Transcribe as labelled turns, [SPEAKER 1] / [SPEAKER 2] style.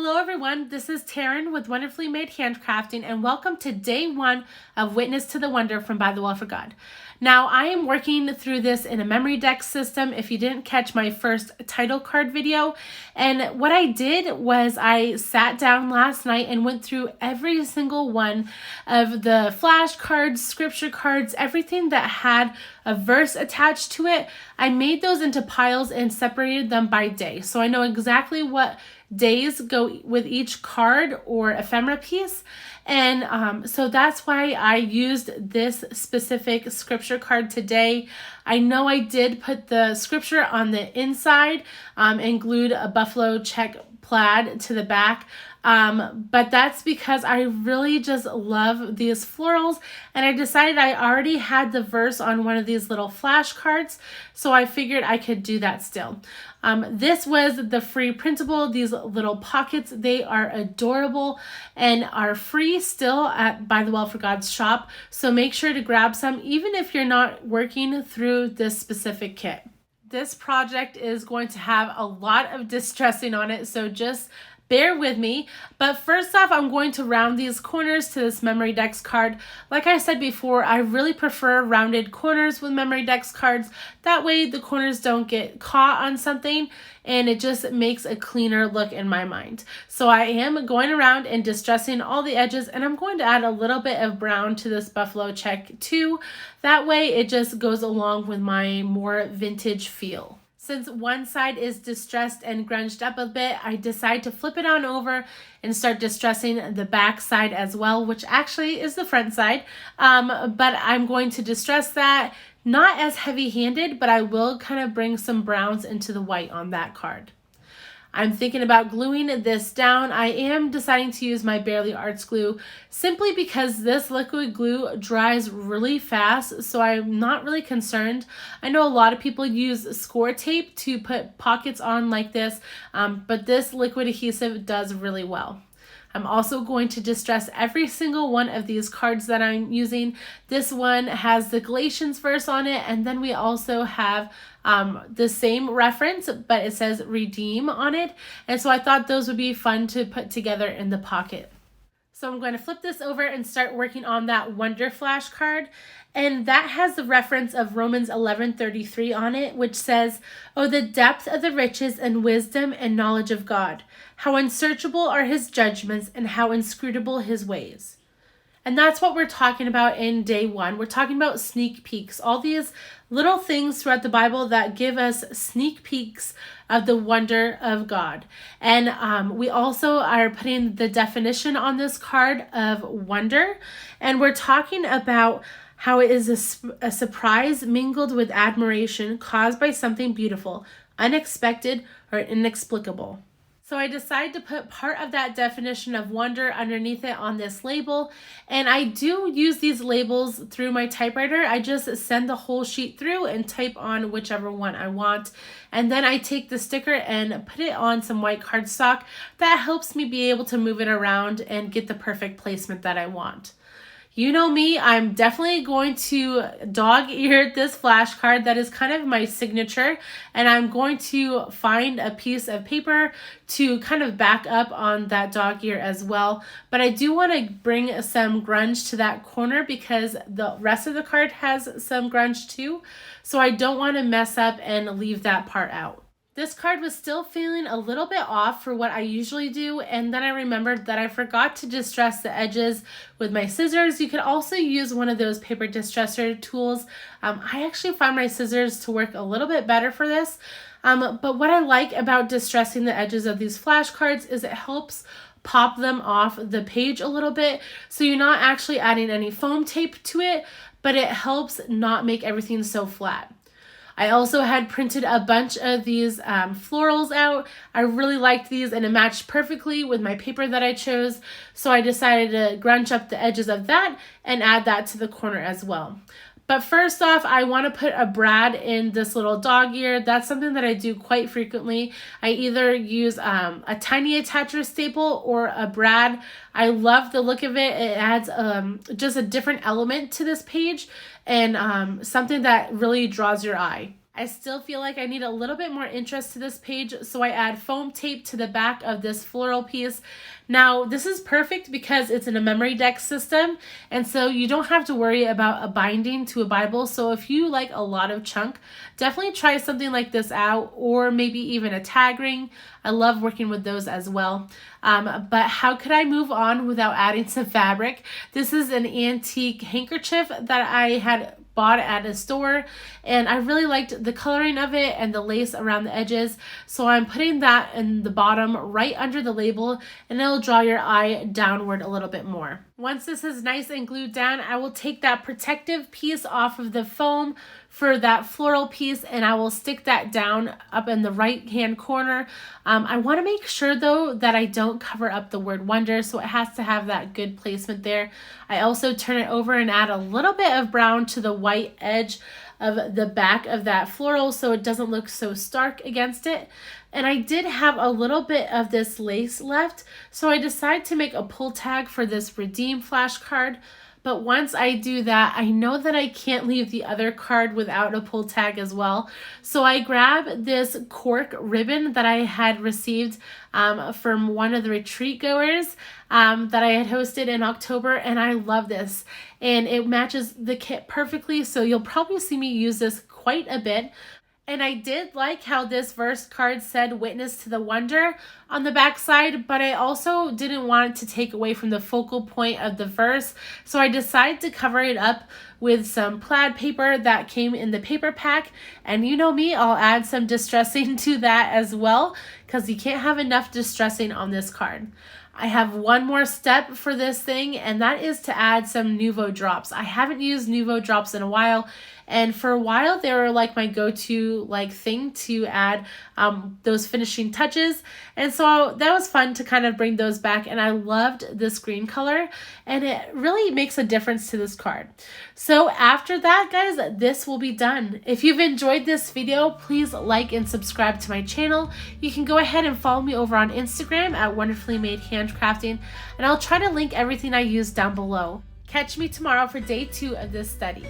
[SPEAKER 1] Hello everyone, this is Taryn with Wonderfully Made Handcrafting, and welcome to day 1 of Witness to the Wonder from By the Well for God. Now I am working through this in a memory deck system if you didn't catch my first title card video. And what I did was I sat down last night and went through every single one of the flashcards, scripture cards, everything that had a verse attached to it. I made those into piles and separated them by day. So I know exactly what days go with each card or ephemera piece. And so that's why I used this specific scripture card today. I know I did put the scripture on the inside and glued a buffalo check plaid to the back. But that's because I really just love these florals, and I decided I already had the verse on one of these little flashcards, so I figured I could do that still. This was the free printable, these little pockets. They are adorable and are free still at By the Well for God's shop, so make sure to grab some even if you're not working through this specific kit. This project is going to have a lot of distressing on it, so just bear with me. But first off, I'm going to round these corners to this Memory Decks card. Like I said before, I really prefer rounded corners with Memory Decks cards. That way the corners don't get caught on something and it just makes a cleaner look in my mind. So I am going around and distressing all the edges, and I'm going to add a little bit of brown to this buffalo check too. That way it just goes along with my more vintage feel. Since one side is distressed and grunged up a bit, I decide to flip it on over and start distressing the back side as well, which actually is the front side. But I'm going to distress that, not as heavy-handed, but I will kind of bring some browns into the white on that card. I'm thinking about gluing this down. I am deciding to use my Barely Arts glue simply because this liquid glue dries really fast, so I'm not really concerned. I know a lot of people use score tape to put pockets on like this, but this liquid adhesive does really well. I'm also going to distress every single one of these cards that I'm using. This one has the Galatians verse on it, and then we also have the same reference, but it says redeem on it. And so I thought those would be fun to put together in the pocket. So I'm going to flip this over and start working on that Wonder Flash card. And that has the reference of Romans 11:33 on it, which says, "Oh, the depth of the riches and wisdom and knowledge of God. How unsearchable are his judgments and how inscrutable his ways." And that's what we're talking about in day 1. We're talking about sneak peeks, all these little things throughout the Bible that give us sneak peeks of the wonder of God. And we also are putting the definition on this card of wonder. And we're talking about how it is a surprise mingled with admiration caused by something beautiful, unexpected, or inexplicable. So I decided to put part of that definition of wonder underneath it on this label. And I do use these labels through my typewriter. I just send the whole sheet through and type on whichever one I want. And then I take the sticker and put it on some white cardstock. That helps me be able to move it around and get the perfect placement that I want. You know me, I'm definitely going to dog-ear this flashcard. That is kind of my signature, and I'm going to find a piece of paper to kind of back up on that dog ear as well. But I do want to bring some grunge to that corner because the rest of the card has some grunge too, so I don't want to mess up and leave that part out. This card was still feeling a little bit off for what I usually do, and then I remembered that I forgot to distress the edges with my scissors. You could also use one of those paper distresser tools. I actually find my scissors to work a little bit better for this, but what I like about distressing the edges of these flashcards is it helps pop them off the page a little bit, so you're not actually adding any foam tape to it, but it helps not make everything so flat. I also had printed a bunch of these florals out. I really liked these and it matched perfectly with my paper that I chose. So I decided to grunge up the edges of that and add that to the corner as well. But first off, I want to put a brad in this little dog ear. That's something that I do quite frequently. I either use a tiny attacher staple or a brad. I love the look of it. It adds just a different element to this page and something that really draws your eye. I still feel like I need a little bit more interest to this page, so I add foam tape to the back of this floral piece. Now, this is perfect because it's in a memory deck system, and so you don't have to worry about a binding to a Bible. So if you like a lot of chunk, definitely try something like this out, or maybe even a tag ring. I love working with those as well. But how could I move on without adding some fabric? This is an antique handkerchief that I had bought at a store, and I really liked the coloring of it and the lace around the edges, so I'm putting that in the bottom right under the label, and it'll draw your eye downward a little bit more. Once this is nice and glued down, I will take that protective piece off of the foam for that floral piece, and I will stick that down up in the right hand corner. I want to make sure though that I don't cover up the word wonder, so it has to have that good placement there. I also turn it over and add a little bit of brown to the white edge of the back of that floral so it doesn't look so stark against it. And I did have a little bit of this lace left, so I decided to make a pull tag for this redeem flashcard. But once I do that, I know that I can't leave the other card without a pull tag as well. So I grab this cork ribbon that I had received from one of the retreat goers that I had hosted in October, and I love this. And it matches the kit perfectly, so you'll probably see me use this quite a bit. And I did like how this verse card said witness to the wonder on the back side, but I also didn't want it to take away from the focal point of the verse. So I decided to cover it up with some plaid paper that came in the paper pack. And you know me, I'll add some distressing to that as well, because you can't have enough distressing on this card. I have one more step for this thing, and that is to add some Nuvo drops. I haven't used Nuvo drops in a while, and for a while they were like my go-to thing to add those finishing touches, and so that was fun to kind of bring those back. And I loved this green color, and it really makes a difference to this card. So after that, guys, this will be done. If you've enjoyed this video, please like and subscribe to my channel. You can go ahead and follow me over on Instagram at Wonderfully Made Handcrafting, and I'll try to link everything I use down below. Catch me tomorrow for day 2 of this study.